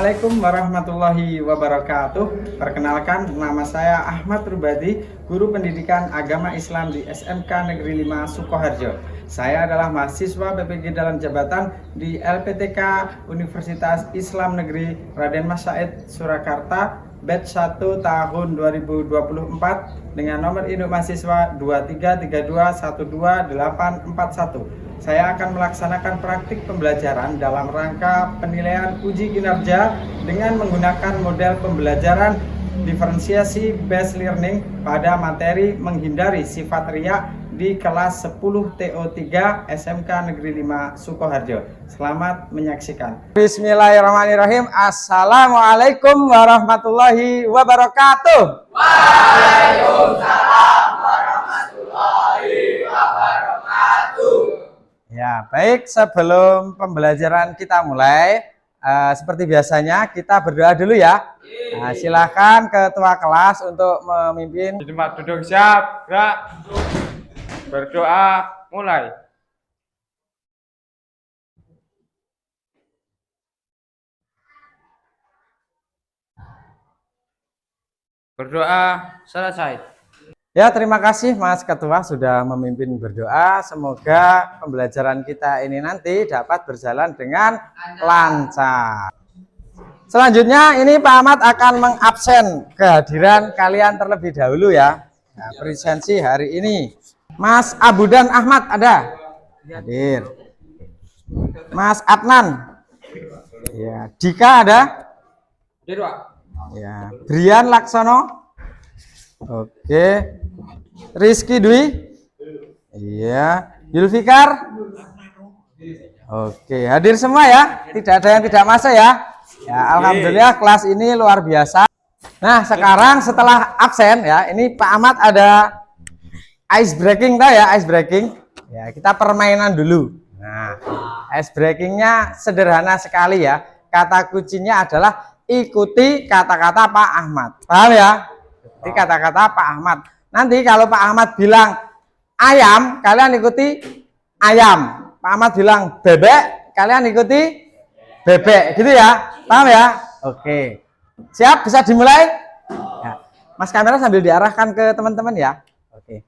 Assalamualaikum warahmatullahi wabarakatuh. Perkenalkan, nama saya Ahmad Rubadi, guru pendidikan agama Islam di SMK Negeri 5 Sukoharjo. Saya adalah mahasiswa PPG dalam jabatan di LPTK Universitas Islam Negeri Raden Mas Said Surakarta, batch 1 tahun 2024 dengan nomor induk mahasiswa 2332128841. Saya akan melaksanakan praktik pembelajaran dalam rangka penilaian uji kinerja dengan menggunakan model pembelajaran diferensiasi based learning pada materi menghindari sifat riak di kelas 10 TO3 SMK Negeri 5 Sukoharjo. Selamat menyaksikan. Bismillahirrahmanirrahim. Assalamualaikum warahmatullahi wabarakatuh. Waalaikumsalam warahmatullahi wabarakatuh. Ya, baik, sebelum pembelajaran kita mulai, seperti biasanya kita berdoa dulu ya. Nah, silakan ketua kelas untuk memimpin. Di tempat duduk siap, gerak. Berdoa, mulai. Berdoa, selesai. Ya, terima kasih Mas Ketua sudah memimpin berdoa. Semoga pembelajaran kita ini nanti dapat berjalan dengan lancar. Selanjutnya ini Pak Ahmad akan mengabsen kehadiran kalian terlebih dahulu ya. Nah, presensi hari ini. Mas Abudan Ahmad ada? Hadir. Mas Adnan. Ya, Dika ada? Hadir, Pak. Ya, Brian Laksono. Oke. Rizky Dwi. Iya. Yulfikar. Oke, hadir semua ya. Tidak ada yang tidak masuk ya. Ya, alhamdulillah kelas ini luar biasa. Nah, sekarang setelah absen ya, ini Pak Ahmad ada ice breaking tau ya, ice breaking. Ya, kita permainan dulu. Nah, ice breakingnya sederhana sekali ya. Kata kuncinya adalah ikuti kata-kata Pak Ahmad. Paham ya? Ikuti kata-kata Pak Ahmad. Nanti kalau Pak Ahmad bilang ayam, kalian ikuti ayam. Pak Ahmad bilang bebek, kalian ikuti bebek. Gitu ya? Paham ya? Oke. Siap? Bisa dimulai? Ya. Mas kamera sambil diarahkan ke teman-teman ya. Oke.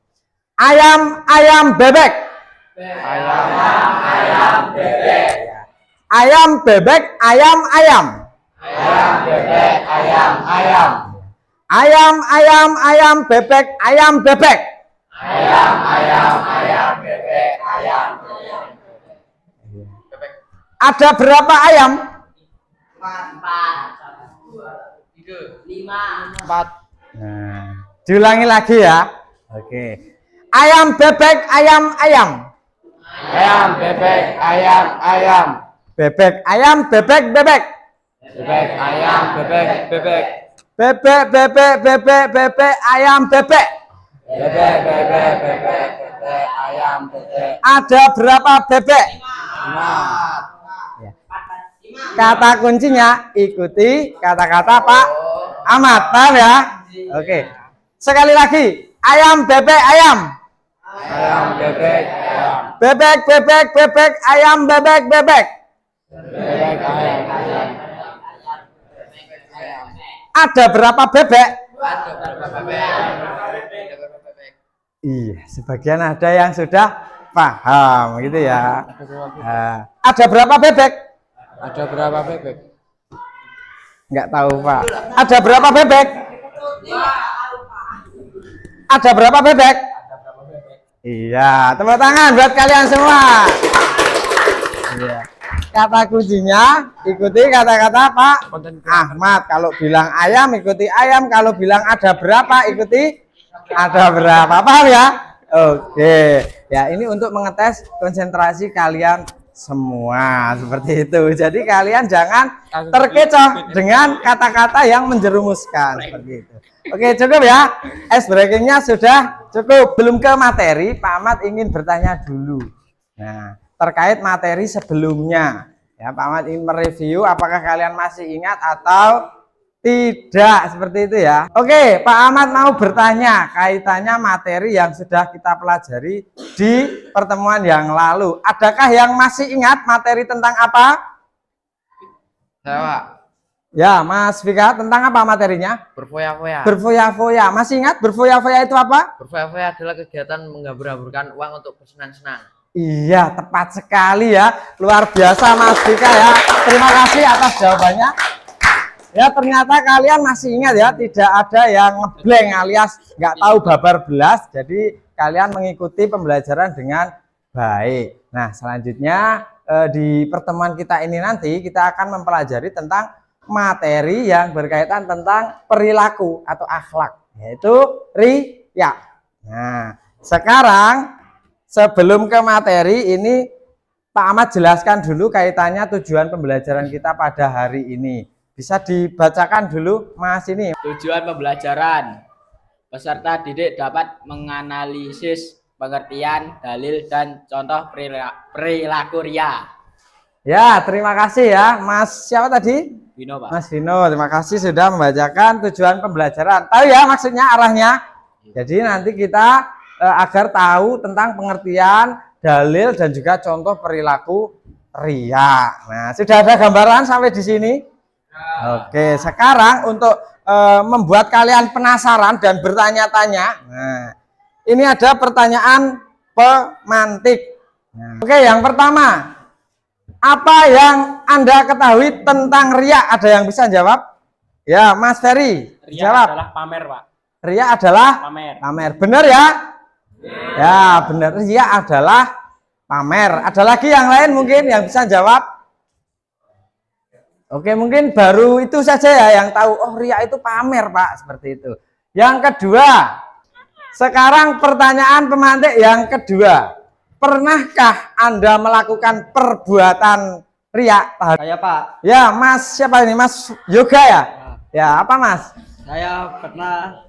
Ayam, ayam, bebek. Ayam, bebek. Ayam, bebek, ayam, ayam. Ayam, bebek, ayam, ayam. Ayam, ayam, ayam, bebek, ayam, bebek. Ayam, ayam, bebek, ayam, ayam. Ada berapa ayam? 4, 5, 4. Nah, diulangi lagi ya. Oke. Ayam, bebek, ayam, ayam. ayam, bebek, ayam, ayam. Bebek, ayam, bebek, bebek. Bebek, ayam, bebek, bebek. Bebek, bebek, bebek, bebek, ayam, bebek. Bebek, bebek, bebek, bebek, ayam, bebek. Ada berapa bebek? 5. Kata kuncinya ikuti kata-kata Pak Ahmad. Paham ya? Oke. Sekali lagi. Ayam, bebek, ayam. Ayam, bebek, ayam. Bebek, bebek, bebek, ayam, bebek, bebek. Bebek, ayam, ayam. Ada berapa bebek? Ada berapa bebek? Iya, sebagian ada yang sudah paham gitu ya. Nah, ada berapa bebek? Ada berapa bebek? Enggak tahu, Pak. Ada berapa bebek? Ada berapa bebek? Iya, tepuk tangan buat kalian semua. Iya. Kata kuncinya ikuti kata-kata Pak Ahmad. Kalau bilang ayam ikuti ayam, kalau bilang ada berapa ikuti ada berapa. Paham ya? Oke. Ya, ini untuk mengetes konsentrasi kalian semua seperti itu. Jadi kalian jangan terkecoh dengan kata-kata yang menjerumuskan seperti itu. Oke, cukup ya. Ice breakingnya sudah cukup. Belum ke materi, Pak Ahmad ingin bertanya dulu. Nah, terkait materi sebelumnya. Ya, Pak Ahmad ingin mereview apakah kalian masih ingat atau tidak, seperti itu ya. Oke, Pak Ahmad mau bertanya kaitannya materi yang sudah kita pelajari di pertemuan yang lalu. Adakah yang masih ingat materi tentang apa? Saya, Pak. Ya, Mas Vika, tentang apa materinya? Berfoya-foya. Berfoya-foya. Masih ingat berfoya-foya itu apa? Berfoya-foya adalah kegiatan menghambur-hamburkan uang untuk bersenang-senang. Iya, tepat sekali ya. Luar biasa Mas Vika ya. Terima kasih atas jawabannya. Ya, ternyata kalian masih ingat ya, tidak ada yang ngeblank alias nggak tahu babar belas. Jadi kalian mengikuti pembelajaran dengan baik. Nah, selanjutnya di pertemuan kita ini nanti kita akan mempelajari tentang materi yang berkaitan tentang perilaku atau akhlak, yaitu riya. Nah, sekarang sebelum ke materi ini Pak Ahmad jelaskan dulu kaitannya tujuan pembelajaran kita pada hari ini. Bisa dibacakan dulu Mas ini. Tujuan pembelajaran. Peserta didik dapat menganalisis pengertian, dalil, dan contoh perilaku ria. Ya, terima kasih ya Mas, siapa tadi? Bino, Pak. Mas Dino, terima kasih sudah membacakan tujuan pembelajaran. Tahu ya maksudnya, arahnya? Jadi nanti kita agar tahu tentang pengertian, dalil, dan juga contoh perilaku ria. Nah, sudah ada gambaran sampai di sini? Oke, sekarang untuk membuat kalian penasaran dan bertanya-tanya, nah, ini ada pertanyaan pemantik. Nah, oke, yang pertama, apa yang Anda ketahui tentang ria? Ada yang bisa jawab? Ya, Mas Ferry, Ria jawab. adalah pamer, Pak. Ria adalah Pamer. pamer. Benar ya? Ya, benar. Ria adalah pamer. Ada lagi yang lain mungkin yang bisa jawab? Oke, mungkin baru itu saja ya yang tahu. Oh, ria itu pamer, Pak, seperti itu. Yang kedua, sekarang pertanyaan pemantik yang kedua. Pernahkah Anda melakukan perbuatan ria? Saya Pak, Ya, Mas siapa ini? Mas Yoga ya? Ya, apa Mas? saya pernah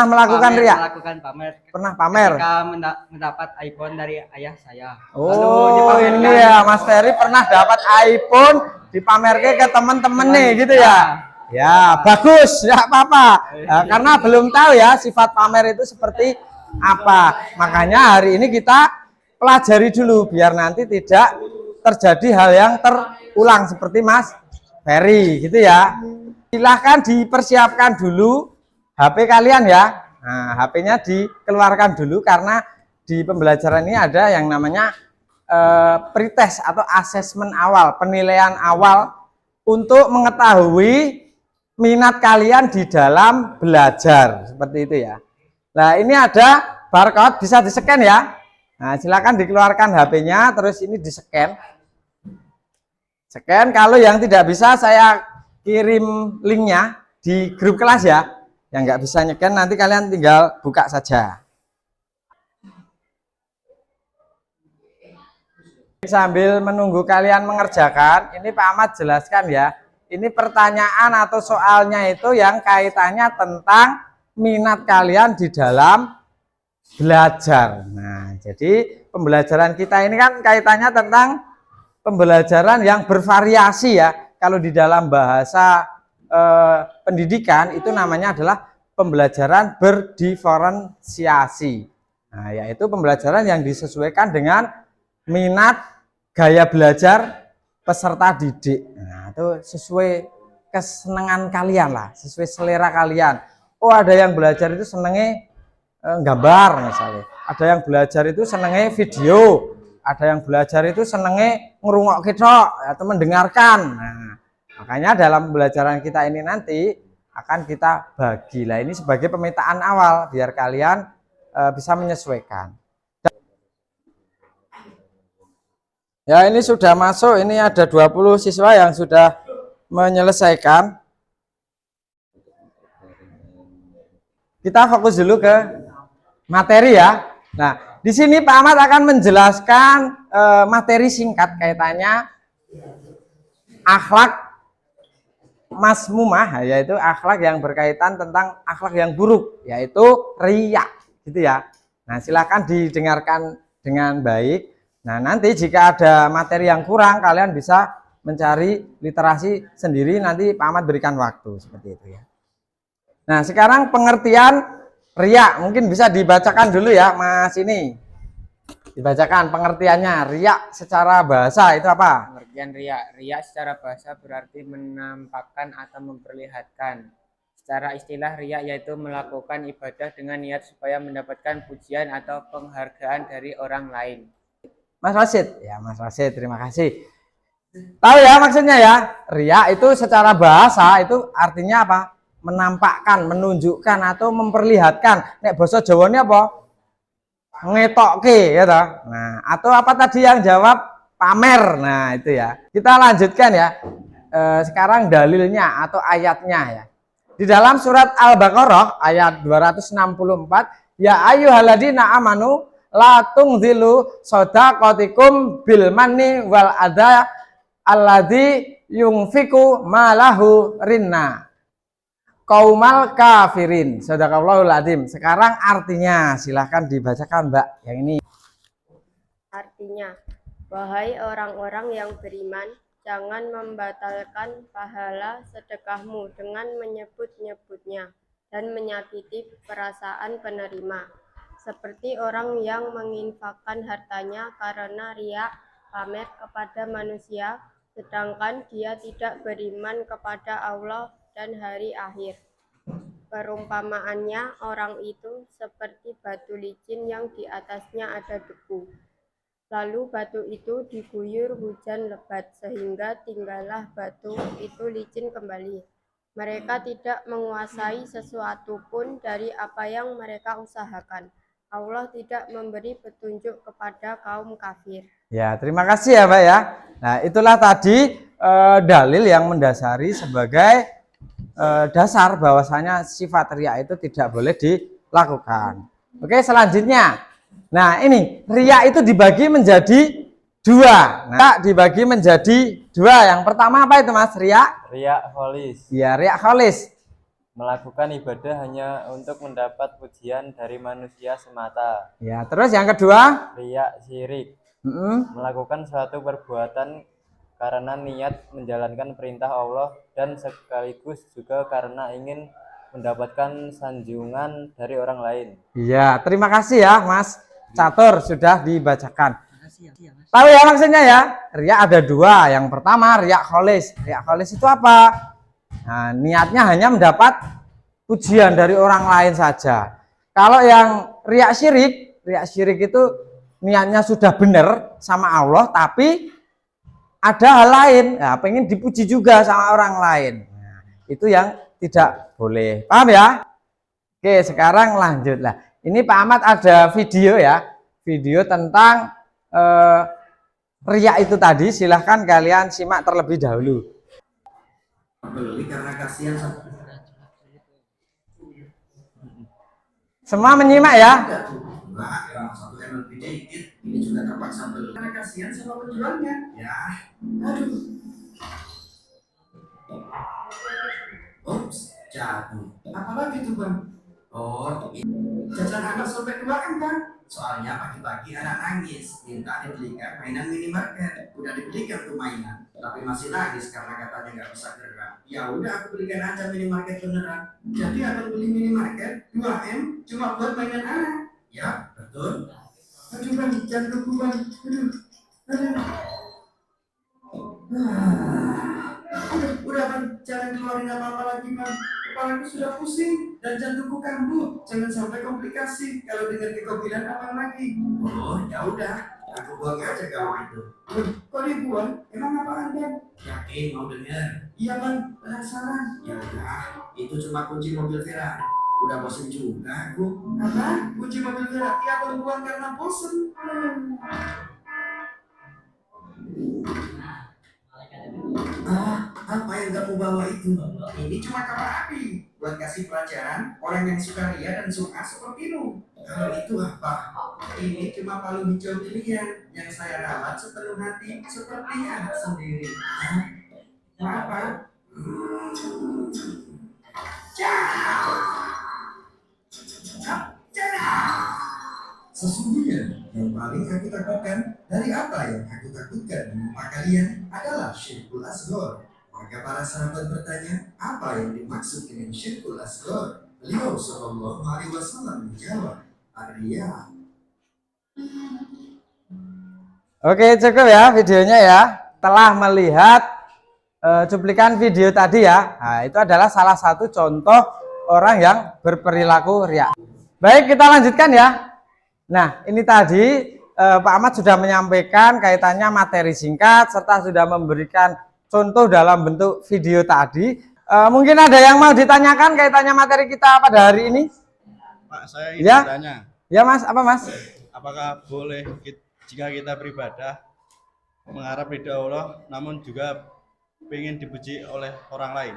Melakukan ria? melakukan pamer Pernah pamer? ketika mendapat iPhone dari ayah saya. Oh, dipamerkan. ini ya Mas Ferry pernah dapat iPhone dipamerkan ke teman-teman nih gitu ya. Ya, bagus, ya apa-apa. Ya, karena belum tahu ya sifat pamer itu seperti apa. Makanya hari ini kita pelajari dulu biar nanti tidak terjadi hal yang terulang seperti Mas Ferry gitu ya. Silahkan dipersiapkan dulu HP kalian ya. Nah, HP-nya dikeluarkan dulu karena di pembelajaran ini ada yang namanya pretest atau asesmen awal, penilaian awal untuk mengetahui minat kalian di dalam belajar seperti itu ya. Nah, ini ada barcode bisa di-scan ya. Nah, silakan dikeluarkan HP-nya terus ini di-scan. Scan, kalau yang tidak bisa saya kirim linknya di grup kelas ya. Yang nggak bisa nyekan nanti kalian tinggal buka saja. Sambil menunggu kalian mengerjakan, ini Pak Ahmad jelaskan ya. Ini pertanyaan atau soalnya itu yang kaitannya tentang minat kalian di dalam belajar. Nah, jadi pembelajaran kita ini kan kaitannya tentang pembelajaran yang bervariasi ya. Kalau di dalam bahasa pendidikan itu namanya adalah pembelajaran berdiferensiasi. Nah, yaitu pembelajaran yang disesuaikan dengan minat gaya belajar peserta didik. Nah, itu sesuai kesenangan kalian lah, sesuai selera kalian. Oh, ada yang belajar itu senengnya gambar misalnya. Ada yang belajar itu senengnya video. Ada yang belajar itu senengnya ngerungok ketok atau mendengarkan. Nah, makanya dalam pembelajaran kita ini nanti akan kita bagi lah ini sebagai pemetaan awal biar kalian bisa menyesuaikan. Ya, ini sudah masuk, ini ada 20 siswa yang sudah menyelesaikan. Kita fokus dulu ke materi ya. Nah, di sini Pak Ahmad akan menjelaskan materi singkat kaitannya akhlak masmumah, yaitu akhlak yang berkaitan tentang akhlak yang buruk, yaitu riya, gitu ya. Nah, silakan didengarkan dengan baik. Nah, nanti jika ada materi yang kurang, kalian bisa mencari literasi sendiri. Nanti Pak Ahmad berikan waktu seperti itu ya. Nah, sekarang pengertian riya mungkin bisa dibacakan dulu ya, Mas ini. Dibacakan pengertiannya. Riya secara bahasa itu apa? Pengertian riya. Riya secara bahasa berarti menampakkan atau memperlihatkan. Secara istilah riya yaitu melakukan ibadah dengan niat supaya mendapatkan pujian atau penghargaan dari orang lain. Mas Rasid? Ya, Mas Rasid, terima kasih. Tahu ya maksudnya ya? Riya itu secara bahasa itu artinya apa? Menampakkan, menunjukkan atau memperlihatkan. Nek basa Jawane apa? Ngetokke ya toh. Nah, atau apa tadi yang jawab pamer. Nah, itu ya. Kita lanjutkan ya. Sekarang dalilnya atau ayatnya ya. Di dalam surat Al-Baqarah ayat 264, ya ayyuhalladzina amanu la tungzilu shadaqatikum bil manni wal adza alladzi yunfiku malahu rinna kaumal kafirin. Sadaqallahul adzim. Sekarang artinya silahkan dibacakan Mbak yang ini. Artinya, wahai orang-orang yang beriman, jangan membatalkan pahala sedekahmu dengan menyebut-nyebutnya dan menyakiti perasaan penerima. Seperti orang yang menginfakkan hartanya karena riya, pamer kepada manusia, sedangkan dia tidak beriman kepada Allah dan hari akhir. Perumpamaannya orang itu seperti batu licin yang di atasnya ada debu. Lalu batu itu diguyur hujan lebat sehingga tinggallah batu itu licin kembali. Mereka tidak menguasai sesuatu pun dari apa yang mereka usahakan. Allah tidak memberi petunjuk kepada kaum kafir. Ya, terima kasih ya Mbak ya. Nah, itulah tadi dalil yang mendasari sebagai dasar bahwasanya sifat riya itu tidak boleh dilakukan. Oke, selanjutnya. Nah, ini riya itu dibagi menjadi dua. Nah, dibagi menjadi dua. Yang pertama apa itu Mas? Riya? Riya kholis. Ya, riya kholis. Melakukan ibadah hanya untuk mendapat pujian dari manusia semata. Ya, terus yang kedua? Riya syirik. Melakukan suatu perbuatan karena niat menjalankan perintah Allah dan sekaligus juga karena ingin mendapatkan sanjungan dari orang lain. Iya, terima kasih ya Mas Catur sudah dibacakan. Tahu ya maksudnya ya? Riya ada dua. Yang pertama riya kholis. Riya kholis itu apa? Nah, niatnya hanya mendapat pujian dari orang lain saja. Kalau yang riya syirik itu niatnya sudah benar sama Allah, tapi ada hal lain, ya, pengen dipuji juga sama orang lain. Nah, itu yang tidak boleh. Paham ya? Oke, sekarang lanjutlah. Ini Pak Ahmad ada video ya, video tentang riya itu tadi. Silahkan kalian simak terlebih dahulu. Karena kasihan Semua menyimak ya. satu lebih dikit, ini juga terpaksa beli karena kasihan sama penjualnya. Ya, aduh. Ups, jatuh. Apalagi tuh bang? Oh, jajan anak sampai 2 M kan? Soalnya pagi-pagi anak nangis, minta dibelikan mainan minimarket. Udah dibelikan tuh mainan, tapi masih nangis karena katanya nggak bisa gerak. Ya udah aku belikan aja minimarket beneran. Jadi abang beli minimarket 2 M cuma buat mainan anak. Ya, betul. Aduh bang, jangan lupa bang. Udah bang, jangan keluarin apa-apa lagi bang. Kepalaku sudah pusing dan jantungku kambuh. Jangan sampai komplikasi kalau dengar kegobilan apa lagi. Oh, ya udah, aku buang aja kalau itu. Kok dibuang? Emang apaan bang? Yakin mau dengar? Iya bang, penasaran. Ya udah, itu cuma kunci mobil Ferrari. Udah bosen juga aku. Apa? Kunci mobil Ferrari aku buang karena bosen. Apa yang kamu bawa itu? Ini cuma kamar api buat kasih pelajaran orang yang suka ria dan suka sepertimu. Kalau itu apa? Ini cuma palu hijau pilihan yang saya rawat sepenuh hati seperti anak sendiri. Apa? Sesungguhnya yang paling aku takutkan dari apa yang aku takutkan di rumah kalian adalah syirkul asghar. Maka para sahabat bertanya, apa yang dimaksud dengan syirkul asghar? Beliau sallallahu alaihi wasallam menjawab, ar-riya. Oke, cukup ya videonya ya. Telah melihat cuplikan video tadi ya. Nah, itu adalah salah satu contoh orang yang berperilaku riya. Baik, kita lanjutkan ya. Nah, ini tadi Pak Ahmad sudah menyampaikan kaitannya materi singkat serta sudah memberikan contoh dalam bentuk video tadi. Mungkin ada yang mau ditanyakan kaitannya materi kita pada hari ini? Pak, saya ingin Ya. bertanya. Ya Mas, apa Mas? Apakah boleh jika kita beribadah mengharap ridha Allah namun juga ingin dipuji oleh orang lain?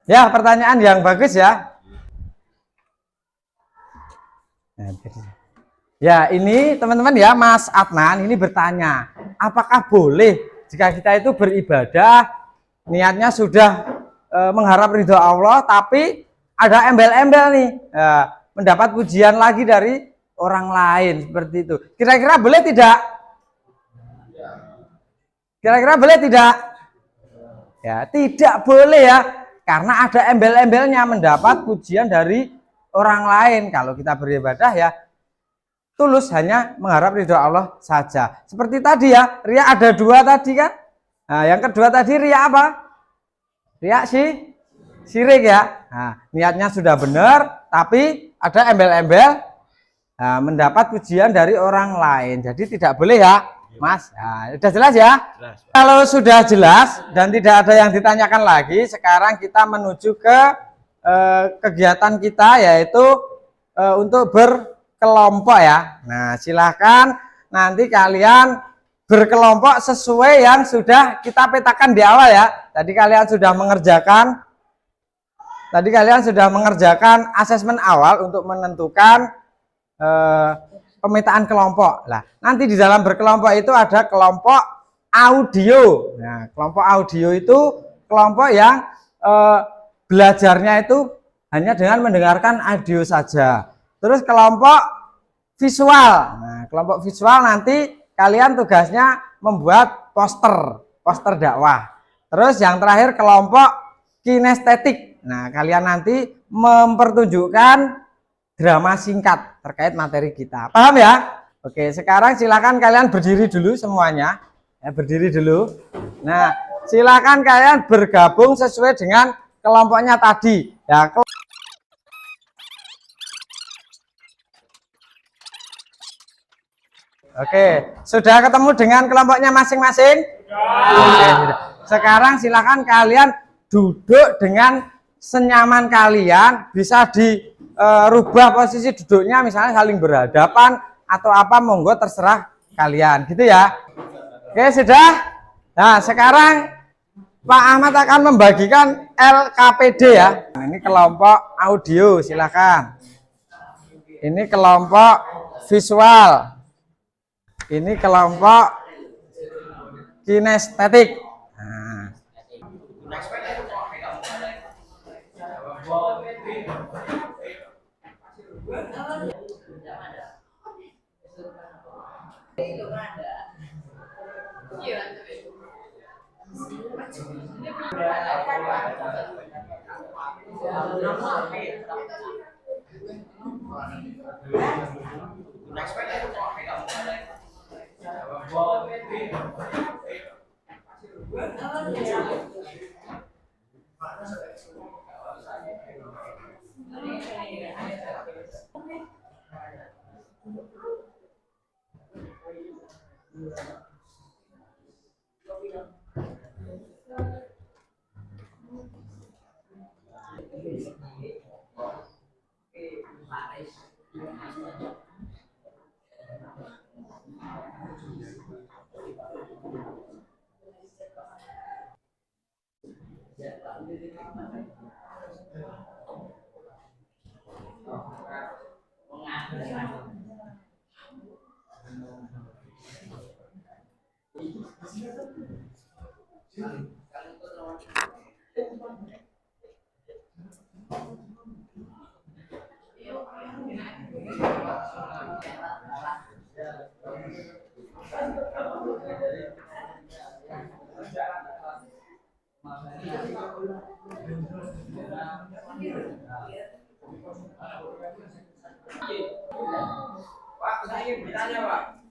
Ya, pertanyaan yang bagus ya. Ya, ini teman-teman ya, Mas Adnan ini bertanya, apakah boleh jika kita itu beribadah niatnya sudah mengharap ridho Allah tapi ada embel-embel nih, mendapat pujian lagi dari orang lain seperti itu. Kira-kira boleh tidak? Kira-kira boleh tidak? Ya, tidak boleh ya, karena ada embel-embelnya mendapat pujian dari orang lain. Kalau kita beribadah ya tulus hanya mengharap ridho Allah saja. Seperti tadi ya, riya ada dua tadi kan. Nah, yang kedua tadi riya apa? Riya syirik ya. Nah, niatnya sudah benar, tapi ada embel-embel mendapat pujian dari orang lain. Jadi tidak boleh ya, Mas. Nah, sudah jelas ya? Jelas, Pak. Kalau sudah jelas dan tidak ada yang ditanyakan lagi, sekarang kita menuju ke kegiatan kita, yaitu untuk berkelompok ya. Nah, silahkan nanti kalian berkelompok sesuai yang sudah kita petakan di awal ya. Tadi kalian sudah mengerjakan asesmen awal untuk menentukan pemetaan kelompok. Nah, nanti di dalam berkelompok itu ada kelompok audio. Nah, kelompok audio itu kelompok yang belajarnya itu hanya dengan mendengarkan audio saja. Terus kelompok visual. Nah, kelompok visual nanti kalian tugasnya membuat poster dakwah. Terus yang terakhir kelompok kinestetik. Nah, kalian nanti mempertunjukkan drama singkat terkait materi kita. Paham ya? Oke, sekarang silakan kalian berdiri dulu semuanya. Ya, berdiri dulu. Nah, silakan kalian bergabung sesuai dengan kelompoknya tadi. Ya, oke, sudah ketemu dengan kelompoknya masing-masing? Oke, sekarang silakan kalian duduk dengan senyaman kalian, bisa dirubah posisi duduknya, misalnya saling berhadapan atau apa, monggo terserah kalian, gitu ya. Oke, sudah. Nah, sekarang Pak Ahmad akan membagikan LKPD ya. Nah, ini kelompok audio, silakan. Ini kelompok visual. Ini kelompok kinestetik. Nah.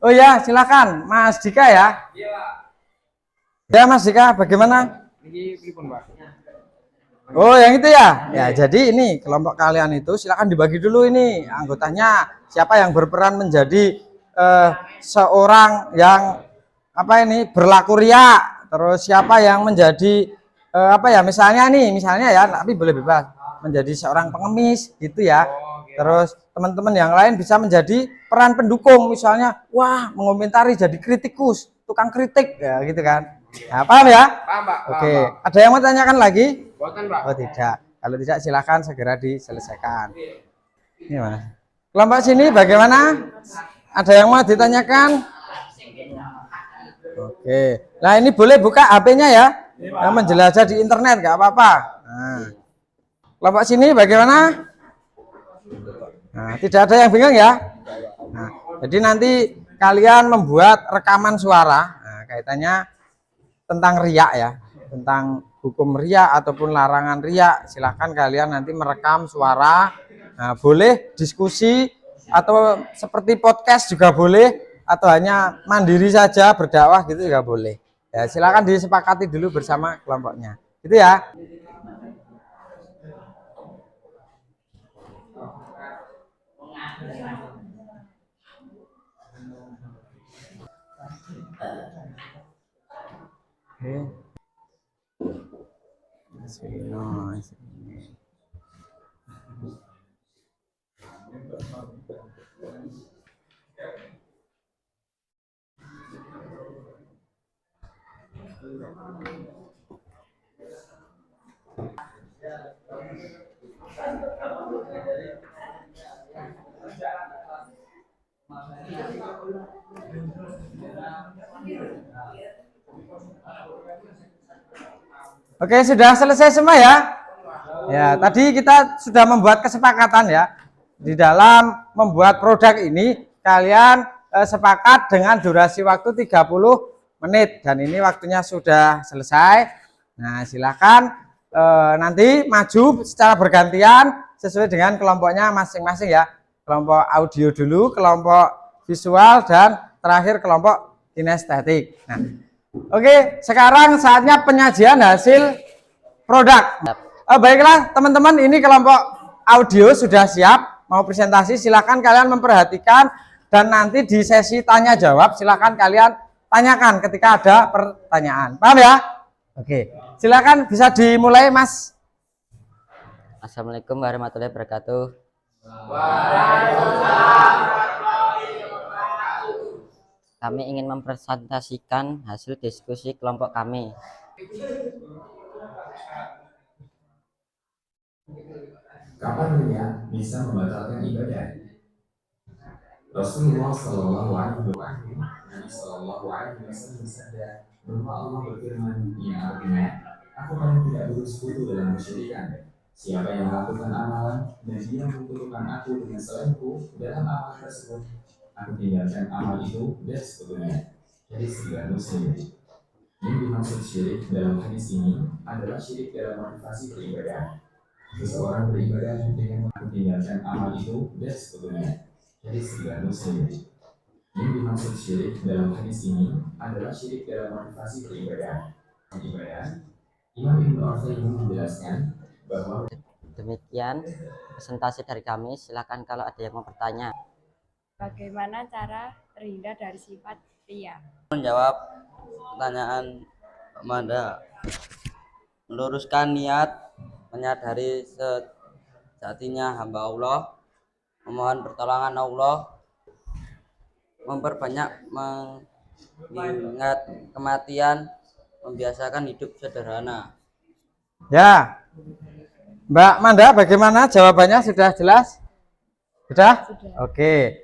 Oh ya, silakan Mas Dika ya. Ya Mas Dika, bagaimana? Oh yang itu ya. Ya jadi ini kelompok kalian itu silakan dibagi dulu ini anggotanya siapa yang berperan menjadi seorang yang apa ini berlaku ria. Terus siapa yang menjadi apa ya misalnya ya tapi boleh bebas menjadi seorang pengemis gitu ya. Terus teman-teman yang lain bisa menjadi peran pendukung misalnya wah mengomentari jadi kritikus tukang kritik ya gitu kan. Nah, paham ya? Paham, Pak. Oke, ada yang mau tanyakan lagi? Boten, Pak. Oh tidak. Kalau tidak silakan segera diselesaikan. Ini Mas. Kelompok sini bagaimana? Ada yang mau ditanyakan? Oke. Nah ini boleh buka HP-nya ya. Nah, menjelajah di internet nggak apa-apa. Nah. Kelompok sini bagaimana? Nah, tidak ada yang bingung ya. Nah, jadi nanti kalian membuat rekaman suara. Nah, kaitannya tentang riak ya, tentang hukum riak ataupun larangan riak. Silahkan kalian nanti merekam suara. Nah, boleh diskusi atau seperti podcast juga boleh, atau hanya mandiri saja berdakwah gitu juga boleh. Ya, silakan disepakati dulu bersama kelompoknya. Gitu ya. Oke, sudah selesai semua ya? Ya, tadi kita sudah membuat kesepakatan ya. Di dalam membuat produk ini, kalian sepakat dengan durasi waktu 30 menit. Dan ini waktunya sudah selesai. Nah, silakan nanti maju secara bergantian sesuai dengan kelompoknya masing-masing ya. Kelompok audio dulu, kelompok visual, dan terakhir kelompok kinestetik. Nah, oke, sekarang saatnya penyajian hasil produk. Baiklah teman-teman, ini kelompok audio sudah siap mau presentasi. Silakan kalian memperhatikan dan nanti di sesi tanya jawab silakan kalian tanyakan ketika ada pertanyaan. Paham ya? Oke, silakan bisa dimulai Mas. Assalamualaikum warahmatullahi wabarakatuh. Kami ingin mempresentasikan hasil diskusi kelompok kami. Kapan dunia bisa membatalkan ibadah? Rasulullah Shallallahu Alaihi Wasallam, Nabi Shallallahu Alaihi Wasallam bersabda bahwa Allah berfirman, yang artinya, aku paling tidak bersekutu dalam kesyirikan. Siapa yang melakukan amalan dan dia membutuhkan aku dengan selainku dalam amalan tersebut, aku tinggalkan amal itu dan sekutunya. Jadi riwayat Muslim. Yang dimaksud syirik dalam hadis ini adalah syirik dalam motivasi beribadah. Seseorang beribadah dengan meninggalkan amal itu dan sekutunya. Jadi riwayat Muslim. Yang dimaksud syirik dalam hadis ini adalah syirik dalam motivasi beribadah. Imam Ibnu Al-Qayyim menjelaskan bahwa Demikian presentasi dari kami. Silakan kalau ada yang mau bertanya. Bagaimana cara terhindar dari sifat ria? Menjawab pertanyaan Amanda, meluruskan niat, menyadari sejatinya hamba Allah, memohon pertolongan Allah, memperbanyak mengingat kematian, membiasakan hidup sederhana. Ya, Mbak Manda, bagaimana jawabannya? Sudah jelas? Sudah? Oke.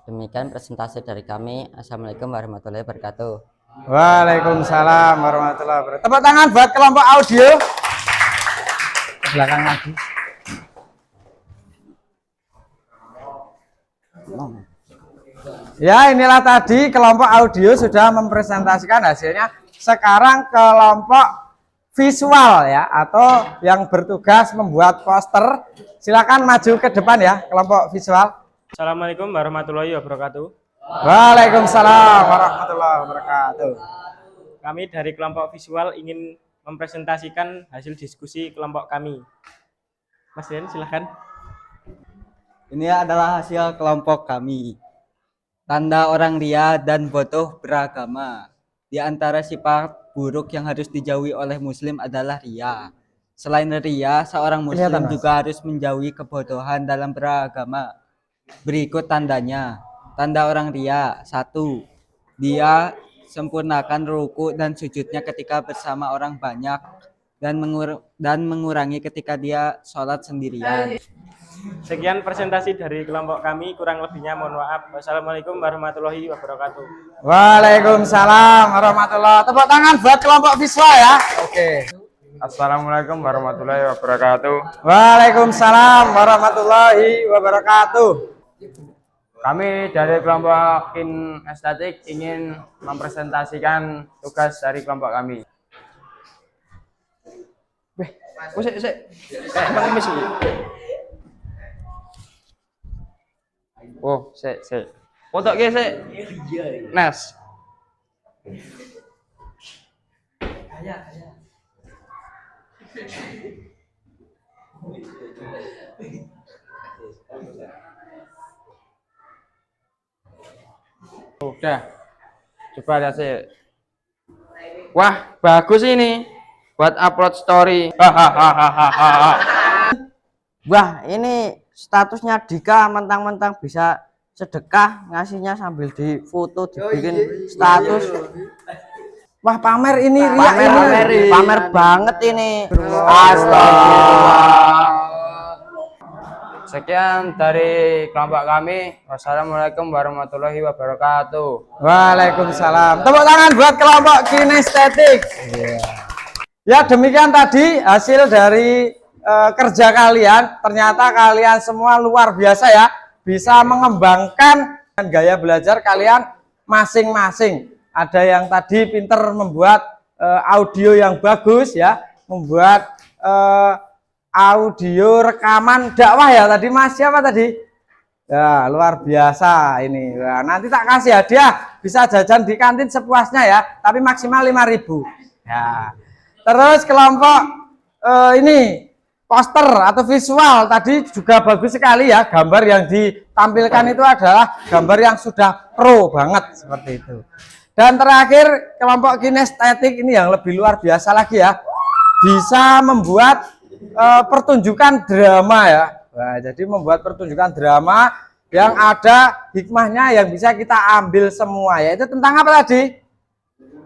Demikian presentasi dari kami. Assalamualaikum warahmatullahi wabarakatuh. Waalaikumsalam warahmatullahi wabarakatuh. Tepuk tangan buat kelompok audio. Ke belakang lagi. Ya, inilah tadi kelompok audio sudah mempresentasikan hasilnya. Sekarang kelompok visual ya, atau yang bertugas membuat poster. Silakan maju ke depan ya, kelompok visual. Assalamualaikum warahmatullahi wabarakatuh. Waalaikumsalam warahmatullahi wabarakatuh. Kami dari kelompok visual ingin mempresentasikan hasil diskusi kelompok kami. Mas Rian, silahkan. Ini adalah hasil kelompok kami. Tanda orang ria dan bodoh beragama. Di antara sifat buruk yang harus dijauhi oleh muslim adalah ria. Selain ria, seorang muslim juga harus menjauhi kebodohan dalam beragama. Berikut tandanya. Tanda orang ria. 1. Dia sempurnakan ruku dan sujudnya ketika bersama orang banyak dan mengurangi ketika dia sholat sendirian. Sekian presentasi dari kelompok kami, kurang lebihnya mohon maaf. Wassalamualaikum warahmatullahi wabarakatuh. Waalaikumsalam warahmatullahi. Tepuk tangan buat kelompok visual ya. Oke. Assalamualaikum warahmatullahi wabarakatuh. Waalaikumsalam warahmatullahi wabarakatuh. Kami dari kelompok kinestetik ingin mempresentasikan tugas dari kelompok kami. Oh, foto ge sik. Nas. Udah. Coba lihat sih. Wah, bagus ini. Buat upload story. Hahaha. Wah, ini statusnya Dika mentang-mentang bisa sedekah, ngasihnya sambil difoto, dibikin status. Wah, pamer ini, pamer banget ini. Astagfirullah. Sekian dari kelompok kami. Wassalamualaikum warahmatullahi wabarakatuh. Waalaikumsalam. Tepuk tangan buat kelompok kinestetik. Ya, demikian tadi hasil dari kerja kalian. Ternyata kalian semua luar biasa ya, bisa mengembangkan gaya belajar kalian masing-masing. Ada yang tadi pinter membuat audio yang bagus ya, membuat audio rekaman dakwah ya tadi Mas, siapa tadi? Ya, luar biasa ini. Nah, nanti tak kasih hadiah, bisa jajan di kantin sepuasnya ya, tapi maksimal 5.000. Ya. Terus kelompok ini poster atau visual tadi juga bagus sekali ya, gambar yang ditampilkan itu adalah gambar yang sudah pro banget seperti itu. Dan terakhir kelompok kinestetik ini yang lebih luar biasa lagi ya, bisa membuat pertunjukan drama ya. Nah, jadi membuat pertunjukan drama yang ada hikmahnya yang bisa kita ambil semua, yaitu tentang apa tadi?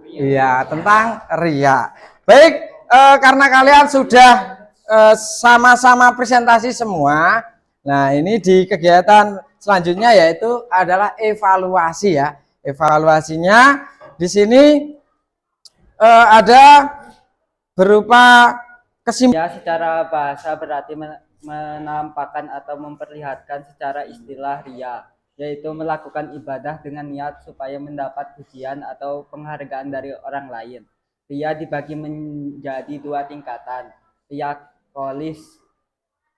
Iya, tentang ria. Baik, karena kalian sudah sama-sama presentasi semua. Nah, ini di kegiatan selanjutnya yaitu adalah evaluasi ya. Evaluasinya di sini ada berupa kesimpulan. Secara bahasa berarti menampakkan atau memperlihatkan secara istilah ria, yaitu melakukan ibadah dengan niat supaya mendapat pujian atau penghargaan dari orang lain. Ria dibagi menjadi 2 tingkatan. Ria kholis,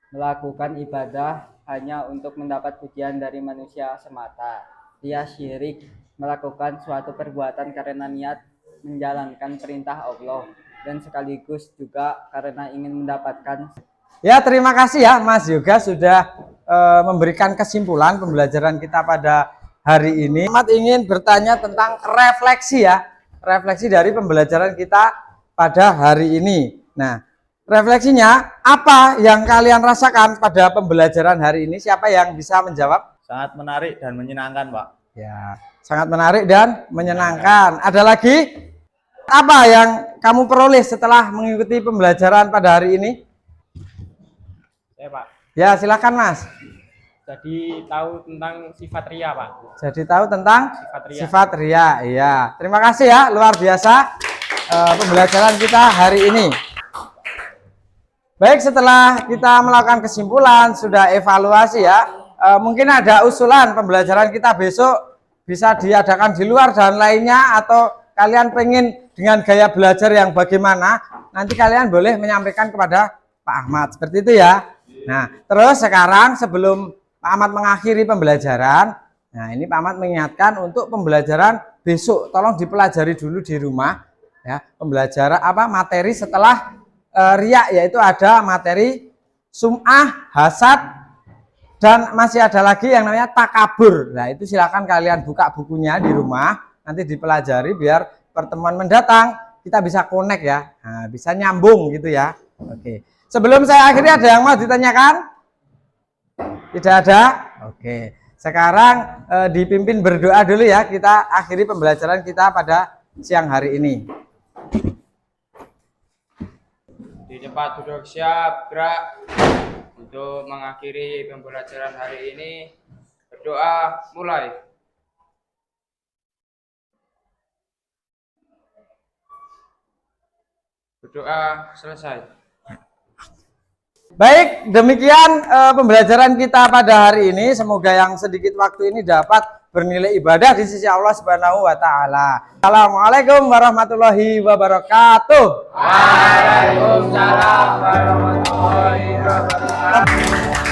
melakukan ibadah hanya untuk mendapat pujian dari manusia semata. Ria syirik, melakukan suatu perbuatan karena niat menjalankan perintah Allah dan sekaligus juga karena ingin mendapatkan. Ya, terima kasih ya Mas Yoga sudah memberikan kesimpulan pembelajaran kita pada hari ini. Ahmad ingin bertanya tentang refleksi ya, refleksi dari pembelajaran kita pada hari ini. Nah, refleksinya apa yang kalian rasakan pada pembelajaran hari ini? Siapa yang bisa menjawab? Sangat menarik dan menyenangkan, Pak. Ya, sangat menarik dan menyenangkan. Ada lagi? Apa yang kamu peroleh setelah mengikuti pembelajaran pada hari ini? Ya, Pak. Ya, silakan Mas. Jadi tahu tentang sifat ria, Pak. Jadi tahu tentang Sifat ria. Iya. Terima kasih ya, luar biasa pembelajaran kita hari ini. Baik, setelah kita melakukan kesimpulan, sudah evaluasi ya, mungkin ada usulan pembelajaran kita besok bisa diadakan di luar dan lainnya, atau kalian pengen dengan gaya belajar yang bagaimana, nanti kalian boleh menyampaikan kepada Pak Ahmad, seperti itu ya. Nah, terus sekarang sebelum Pak Ahmad mengakhiri pembelajaran. Nah, ini Pak Ahmad mengingatkan untuk pembelajaran besok tolong dipelajari dulu di rumah ya. Pembelajaran materi setelah riya, yaitu ada materi sum'ah, hasad, dan masih ada lagi yang namanya takabur. Nah, itu silakan kalian buka bukunya di rumah, nanti dipelajari biar pertemuan mendatang kita bisa connect ya. Nah, bisa nyambung gitu ya. Oke. Sebelum saya akhiri, ada yang mau ditanyakan? Tidak ada? Oke. Sekarang dipimpin berdoa dulu ya. Kita akhiri pembelajaran kita pada siang hari ini. Di tempat duduk siap, gerak. Untuk mengakhiri pembelajaran hari ini, berdoa mulai. Berdoa selesai. Baik, demikian pembelajaran kita pada hari ini. Semoga yang sedikit waktu ini dapat bernilai ibadah di sisi Allah Subhanahu wa taala. Assalamualaikum warahmatullahi wabarakatuh. Waalaikumsalam warahmatullahi wabarakatuh.